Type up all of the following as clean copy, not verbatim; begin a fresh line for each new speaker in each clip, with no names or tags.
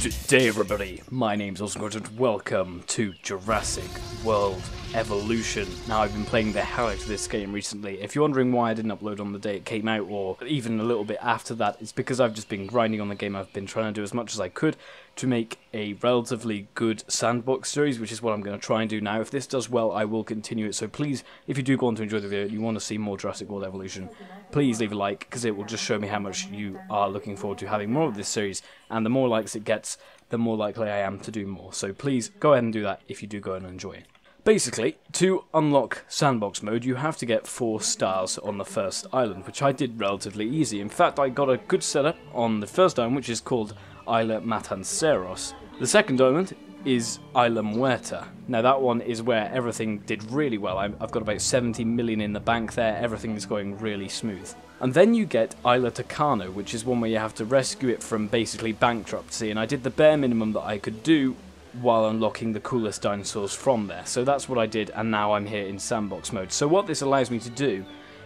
Good day, everybody. My name's Awesomecrunch and welcome to Jurassic World Evolution. Now, I've been playing the hell out of this game recently. If you're wondering why I didn't upload on the day it came out, or even a little bit after that, it's because I've just been grinding on the game. I've been trying to do as much as I could to make a relatively good sandbox series, which is what I'm going to try and do now. If this does well, I will continue it. So please, if you do go on to enjoy the video and you want to see more Jurassic World Evolution, please leave a like, because it will just show me how much you are looking forward to having more of this series. And the more likes it gets, the more likely I am to do more. So please go ahead and do that if you do go and enjoy it. Basically, to unlock sandbox mode, you have to get 4 stars on the first island, which I did relatively easy. In fact, I got a good setup on the first island, which is called Isla Matanceros. The second island is Isla Muerta. Now that one is where everything did really well. I've got about 70 million in the bank there, everything is going really smooth. And then you get Isla Tucano, which is one where you have to rescue it from basically bankruptcy, and I did the bare minimum that I could do while unlocking the coolest dinosaurs from there. So that's what I did, and now I'm here in sandbox mode. So what this allows me to do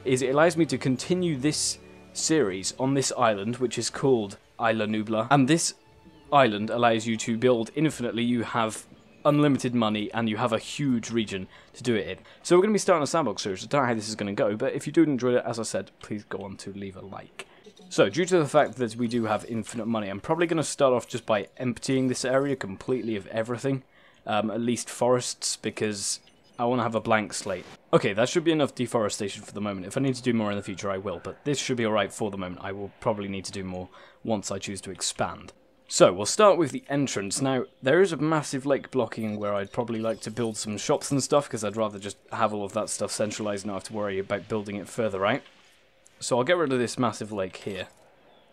is it allows me to continue this series on this island, which is called Isla Nublar, and this island allows you to build infinitely. You have unlimited money and you have a huge region to do it in. So we're going to be starting a sandbox series. I don't know how this is going to go, but if you do enjoy it, as I said, please go on to leave a like. So, due to the fact that we do have infinite money, I'm probably going to start off just by emptying this area completely of everything, at least forests, because I want to have a blank slate. Okay, that should be enough deforestation for the moment. If I need to do more in the future, I will, but this should be alright for the moment. I will probably need to do more once I choose to expand. So, we'll start with the entrance. Now, there is a massive lake blocking where I'd probably like to build some shops and stuff, because I'd rather just have all of that stuff centralized and not have to worry about building it further out. So I'll get rid of this massive lake here,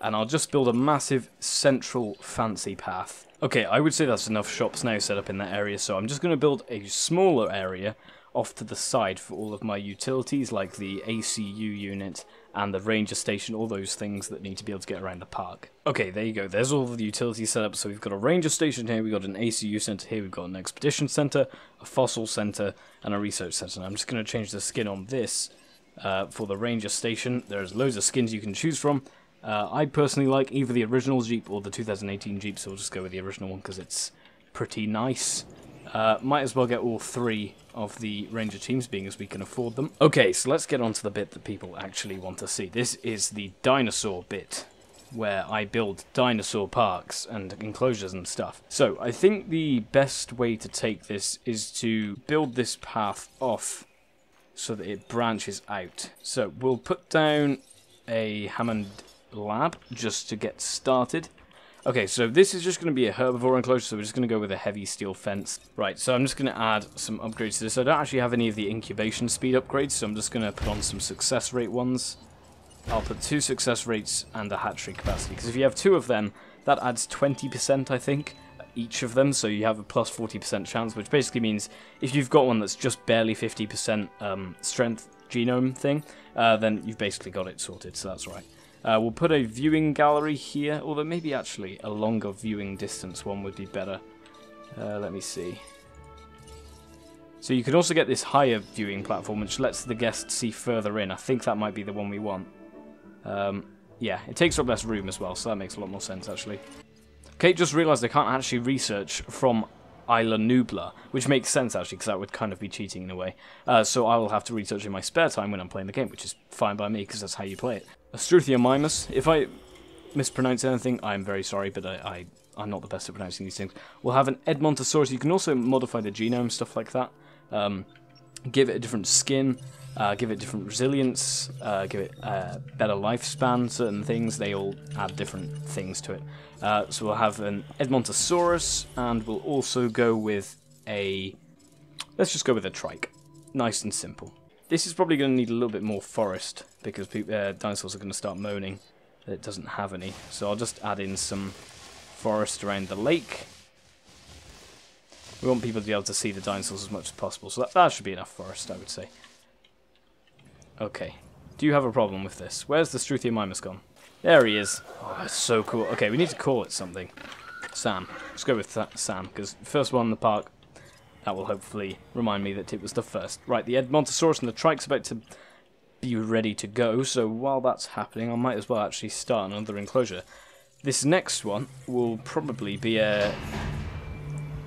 and I'll just build a massive central fancy path. Okay, I would say that's enough shops now set up in that area, so I'm just going to build a smaller area off to the side for all of my utilities, like the ACU unit and the ranger station, all those things that need to be able to get around the park. Okay, there you go, there's all of the utilities set up. So we've got a ranger station here, we've got an ACU centre here, we've got an expedition centre, a fossil centre, and a research centre. And I'm just going to change the skin on this for the ranger station. There's loads of skins you can choose from. I personally like either the original Jeep or the 2018 Jeep, so we'll just go with the original one because it's pretty nice. Might as well get all 3 of the ranger teams, being as we can afford them. Okay, so let's get on to the bit that people actually want to see. This is the dinosaur bit, where I build dinosaur parks and enclosures and stuff. So, I think the best way to take this is to build this path off so that it branches out. So, we'll put down a Hammond lab just to get started. Okay, so this is just going to be a herbivore enclosure, so we're just going to go with a heavy steel fence. Right, so I'm just going to add some upgrades to this. I don't actually have any of the incubation speed upgrades, so I'm just going to put on some success rate ones. I'll put 2 success rates and a hatchery capacity, because if you have 2 of them, that adds 20%, I think, each of them, so you have a plus 40% chance, which basically means if you've got one that's just barely 50% strength genome thing, then you've basically got it sorted, so that's right. We'll put a viewing gallery here, although maybe actually a longer viewing distance one would be better. Let me see. So you can also get this higher viewing platform, which lets the guests see further in. I think that might be the one we want. Yeah, it takes up less room as well, so that makes a lot more sense, actually. Okay, just realised I can't actually research from Isla Nublar, which makes sense, actually, because that would kind of be cheating in a way. So I will have to research in my spare time when I'm playing the game, which is fine by me, because that's how you play it. Astruthiomimus. If I mispronounce anything, I'm very sorry, but I'm not the best at pronouncing these things. We'll have an Edmontosaurus. You can also modify the genome, stuff like that. Give it a different skin, give it different resilience, give it better lifespan, certain things. They all add different things to it. So we'll have an Edmontosaurus, and we'll also go with a... Let's just go with a trike. Nice and simple. This is probably going to need a little bit more forest, because dinosaurs are going to start moaning that it doesn't have any. So I'll just add in some forest around the lake. We want people to be able to see the dinosaurs as much as possible, so that should be enough forest, I would say. Okay. Do you have a problem with this? Where's the Struthiomimus gone? There he is. Oh, that's so cool. Okay, we need to call it something. Sam. Let's go with Sam, because first one in the park. That will hopefully remind me that it was the first. Right, the Edmontosaurus and the Trike's about to be ready to go, so while that's happening, I might as well actually start another enclosure. This next one will probably be a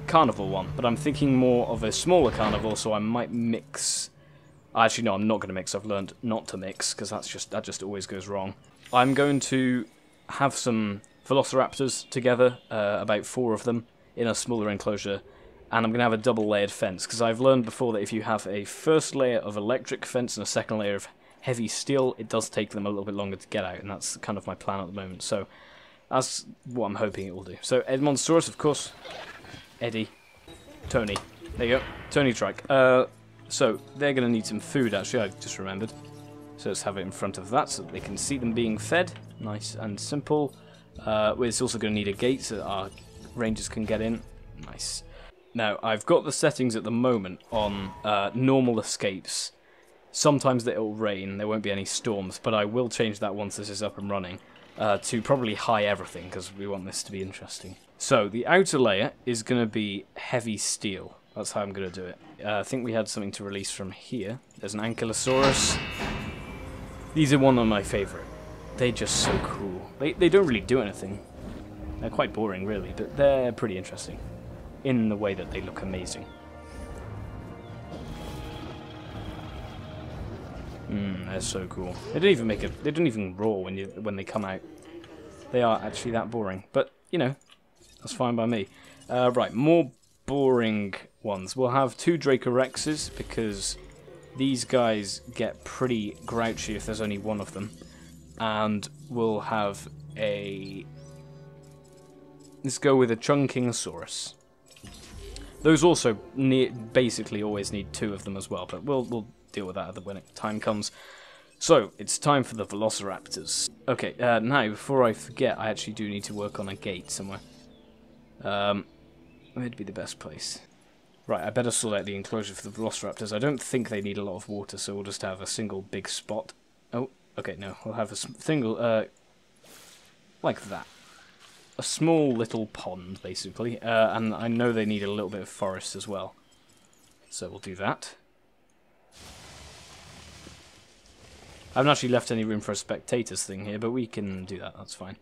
carnivore one, but I'm thinking more of a smaller carnivore, so I might mix. Actually, no, I'm not going to mix. I've learned not to mix because that just always goes wrong. I'm going to have some velociraptors together, about 4 of them, in a smaller enclosure, and I'm going to have a double-layered fence because I've learned before that if you have a first layer of electric fence and a second layer of heavy steel, it does take them a little bit longer to get out, and that's kind of my plan at the moment. So that's what I'm hoping it will do. So Edmontosaurus, of course. Eddie. Tony. There you go. Tony Trike. So they're going to need some food, actually, I just remembered. So let's have it in front of that so that they can see them being fed. Nice and simple. It's also going to need a gate so that our rangers can get in. Nice. Now, I've got the settings at the moment on normal escapes. Sometimes it will rain, there won't be any storms, but I will change that once this is up and running to probably high everything, because we want this to be interesting. So, the outer layer is going to be heavy steel. That's how I'm going to do it. I think we had something to release from here. There's an Ankylosaurus. These are one of my favourite. They're just so cool. They don't really do anything. They're quite boring, really, but they're pretty interesting in the way that they look amazing. They're so cool. They don't even they don't even roar when they come out. They are actually that boring. But, you know, that's fine by me. Right, more boring ones. We'll have 2 Dracorexes because these guys get pretty grouchy if there's only one of them. And we'll have a... Let's go with a Chunkingosaurus. Those also basically always need 2 of them as well, but we'll deal with that when time comes. So, it's time for the Velociraptors. Okay, now, before I forget, I actually do need to work on a gate somewhere. Where'd be the best place? Right, I better sort out the enclosure for the Velociraptors. I don't think they need a lot of water, so we'll just have a single big spot. Oh, okay, no, we'll have a single, like that. A small little pond, basically, and I know they need a little bit of forest as well. So we'll do that. I haven't actually left any room for a spectators thing here, but we can do that, that's fine.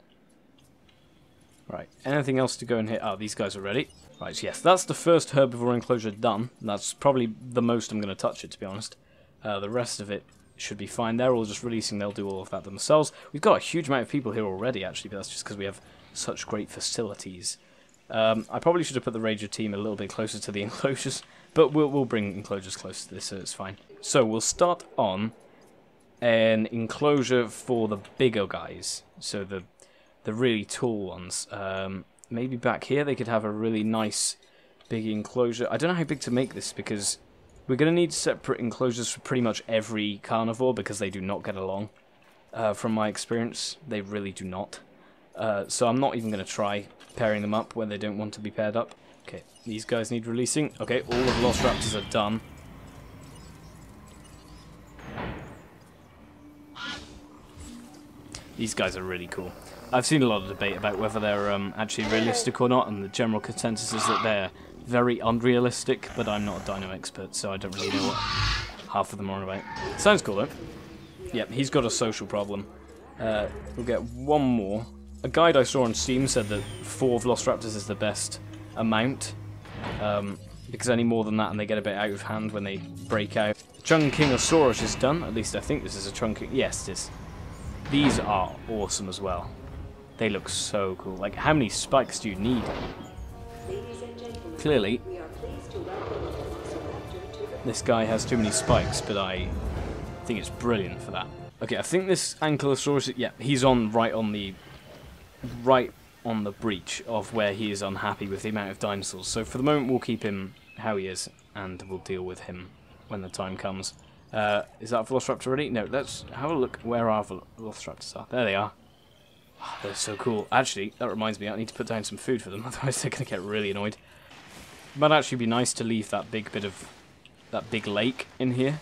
Right, anything else to go in here? Oh, these guys are ready. Right, yes, that's the first herbivore enclosure done. That's probably the most I'm going to touch it, to be honest. The rest of it should be fine. They're all just releasing, they'll do all of that themselves. We've got a huge amount of people here already, actually, but that's just because we have such great facilities. I probably should have put the Ranger team a little bit closer to the enclosures, but we'll bring enclosures close to this, so it's fine. So we'll start on an enclosure for the bigger guys, so the really tall ones. Maybe back here they could have a really nice big enclosure. I don't know how big to make this because we're going to need separate enclosures for pretty much every carnivore because they do not get along. From my experience, they really do not. So I'm not even going to try pairing them up when they don't want to be paired up. Okay, these guys need releasing. Okay, all of the Velociraptors are done. These guys are really cool. I've seen a lot of debate about whether they're actually realistic or not, and the general consensus is that they're very unrealistic, but I'm not a dino expert, so I don't really know what half of them are on about. Sounds cool, though. Yep, he's got a social problem. We'll get one more. A guide I saw on Steam said that 4 Velociraptors is the best amount, because any more than that and they get a bit out of hand when they break out. Chunkingosaurus is done, at least I think this is a Chunking... Yes, it is. These are awesome as well. They look so cool. Like, how many spikes do you need? Clearly, this guy has too many spikes, but I think it's brilliant for that. Okay, I think this Ankylosaurus, yeah, he's right on the breach of where he is unhappy with the amount of dinosaurs. So for the moment, we'll keep him how he is, and we'll deal with him when the time comes. Is that Velociraptor ready? No, let's have a look where our Velociraptors are. There they are. Oh, they're so cool. Actually, that reminds me, I need to put down some food for them, otherwise they're going to get really annoyed. It might actually be nice to leave that big bit of... that big lake in here,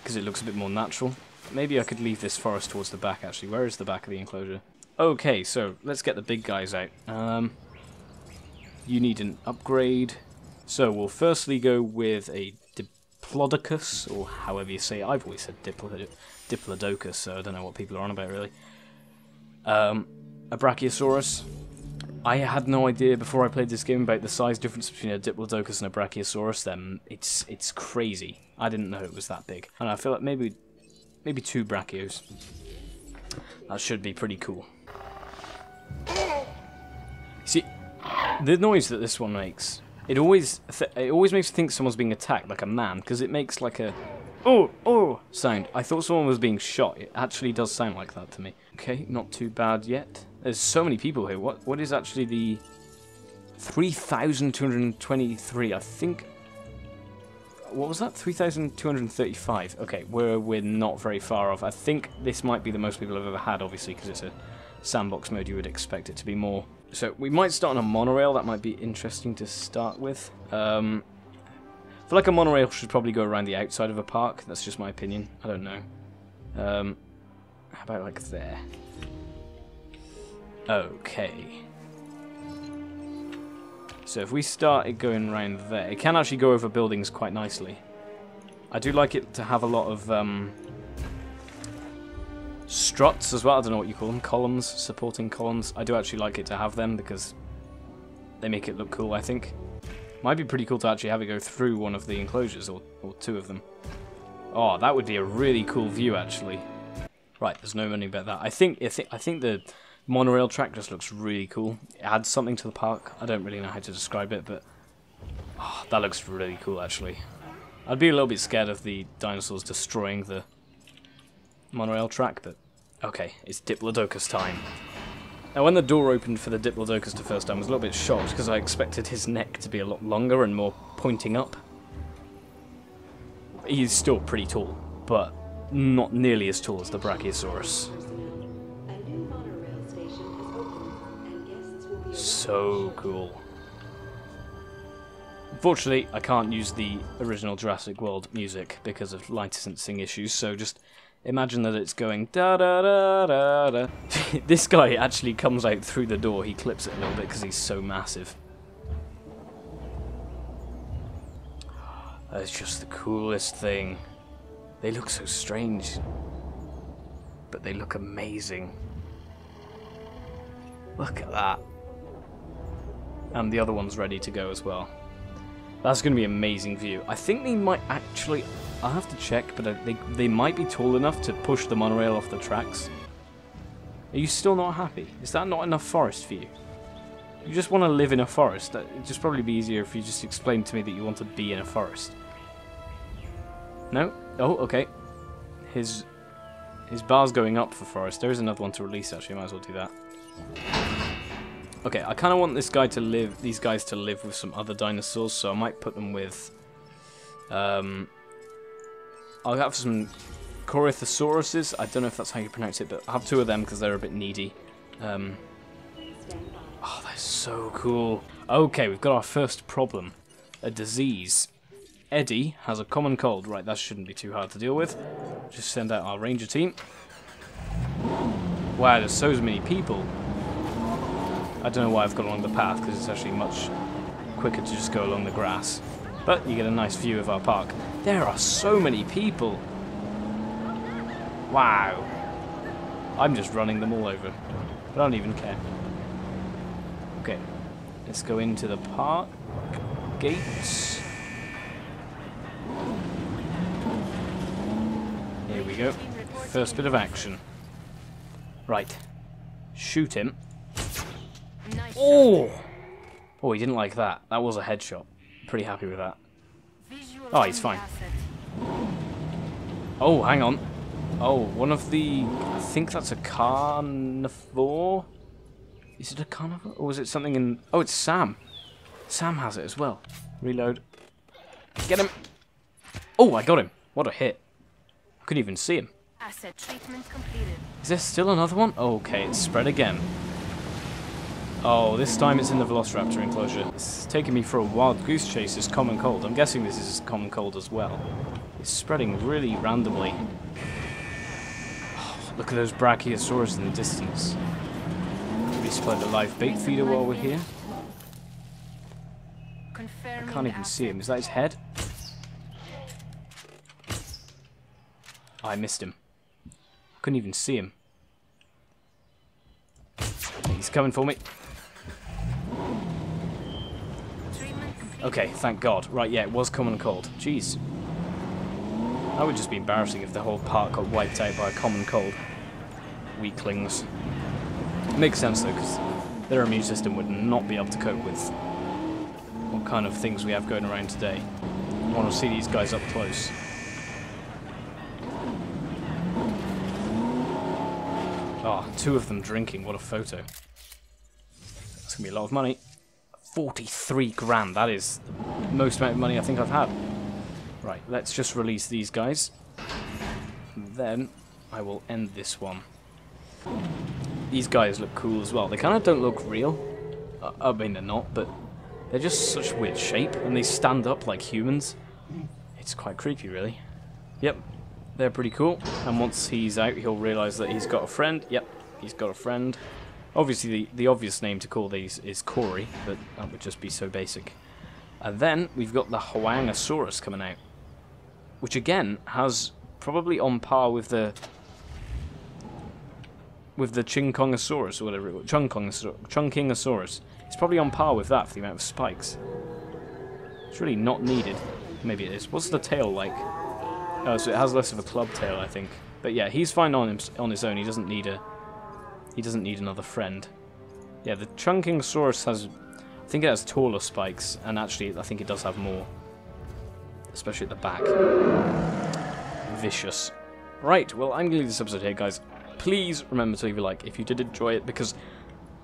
because it looks a bit more natural. Maybe I could leave this forest towards the back, actually. Where is the back of the enclosure? Okay, so let's get the big guys out. You need an upgrade. So we'll firstly go with a Diplodocus, or however you say it. I've always said Diplodocus, so I don't know what people are on about, really. a Brachiosaurus. I had no idea before I played this game about the size difference between a Diplodocus and a Brachiosaurus. Then it's crazy. I didn't know it was that big, and I feel like maybe 2 Brachios. That should be pretty cool. See, the noise that this one makes, it always makes me think someone's being attacked, like a man, because it makes like a oh sound. I thought someone was being shot. It actually does sound like that to me. Okay, not too bad yet. There's so many people here. What is actually the 3,223? I think. What was that? 3,235. Okay, we're not very far off. I think this might be the most people I've ever had, obviously, because it's a sandbox mode. You would expect it to be more. So we might start on a monorail. That might be interesting to start with. I feel like a monorail should probably go around the outside of a park. That's just my opinion. I don't know. How about like there? Okay. So if we start it going around there, it can actually go over buildings quite nicely. I do like it to have a lot of struts as well. I don't know what you call them. Columns, supporting columns. I do actually like it to have them because they make it look cool, I think. Might be pretty cool to actually have it go through one of the enclosures, or 2 of them. Oh, that would be a really cool view, actually. Right, there's no money about that. I think the monorail track just looks really cool. It adds something to the park. I don't really know how to describe it, but oh, that looks really cool, actually. I'd be a little bit scared of the dinosaurs destroying the monorail track, but okay, it's Diplodocus time. Now, when the door opened for the Diplodocus the first time, I was a little bit shocked because I expected his neck to be a lot longer and more pointing up. He's still pretty tall, but not nearly as tall as the Brachiosaurus. So cool. Unfortunately, I can't use the original Jurassic World music because of licensing issues, so just imagine that it's going da-da-da-da-da. This guy actually comes out through the door. He clips it a little bit because he's so massive. That's just the coolest thing. They look so strange, but they look amazing. Look at that. And the other one's ready to go as well. That's going to be an amazing view. I think they might actually... I'll have to check, but they might be tall enough to push the monorail off the tracks. Are you still not happy? Is that not enough forest for you? You just want to live in a forest. It'd just probably be easier if you just explained to me that you want to be in a forest. No? Oh, okay. His bar's going up for forest. There is another one to release, actually. I might as well do that. Okay, I kind of want these guys to live with some other dinosaurs, so I might put them with... I'll have some Corythosauruses. I don't know if that's how you pronounce it, but I'll have 2 of them because they're a bit needy. Oh, they're so cool. Okay, we've got our first problem. A disease. Eddie has a common cold. Right, that shouldn't be too hard to deal with. Just send out our ranger team. Wow, there's so many people. I don't know why I've gone along the path, because it's actually much quicker to just go along the grass. But you get a nice view of our park. There are so many people. Wow. I'm just running them all over. But I don't even care. Okay. Let's go into the park. Gates. Here we go. First bit of action. Right. Shoot him. Oh! Oh, he didn't like that. That was a headshot. Pretty happy with that. Oh, he's fine. Oh, hang on. Oh, one of the... I think that's a Carnivore? Is it a Carnivore? Or was it something in... Oh, it's Sam. Sam has it as well. Reload. Get him! Oh, I got him. What a hit. I couldn't even see him.
Asset treatment completed.
Is there still another one? Oh, okay, it's spread again. Oh, this time it's in the Velociraptor enclosure. It's taking me for a wild goose chase, this common cold. I'm guessing this is common cold as well. It's spreading really randomly. Oh, look at those Brachiosaurus in the distance. Maybe supply the live bait feeder while we're here. I can't even see him. Is that his head? Oh, I missed him. I couldn't even see him. He's coming for me.
Treatment complete.
Okay, thank God. Right, yeah, it was common cold. Jeez. That would just be embarrassing if the whole park got wiped out by a common cold. Weaklings. Makes sense though, because their immune system would not be able to cope with what kind of things we have going around today. I want to see these guys up close. Ah, oh, 2 of them drinking. What a photo. That's going to be a lot of money. 43 grand. That is the most amount of money I think I've had. Right, let's just release these guys. And then I will end this one. These guys look cool as well. They kind of don't look real. I mean, they're not, but they're just such weird shape, and they stand up like humans. It's quite creepy, really. Yep, they're pretty cool. And once he's out, he'll realise that he's got a friend. Yep, he's got a friend. Obviously, the obvious name to call these is Corey, but that would just be so basic. And then we've got the Huangosaurus coming out, which again has probably on par with the Chinkongosaurus or whatever it was. Chunkingosaurus. It's probably on par with that for the amount of spikes. It's really not needed. Maybe it is. What's the tail like? Oh, so it has less of a club tail, I think. But yeah, he's fine on his own. He doesn't need another friend. Yeah, the Chunkingosaurus has, I think it has taller spikes, and actually I think it does have more, especially at the back. Vicious. Right, well, I'm going to leave this episode here, guys. Please remember to leave a like if you did enjoy it, because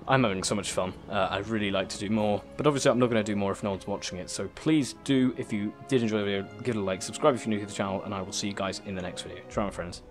I'm having so much fun. I'd really like to do more, but obviously I'm not going to do more if no one's watching it. So please do, if you did enjoy the video, give it a like, subscribe if you're new to the channel, and I will see you guys in the next video. Try, my friends.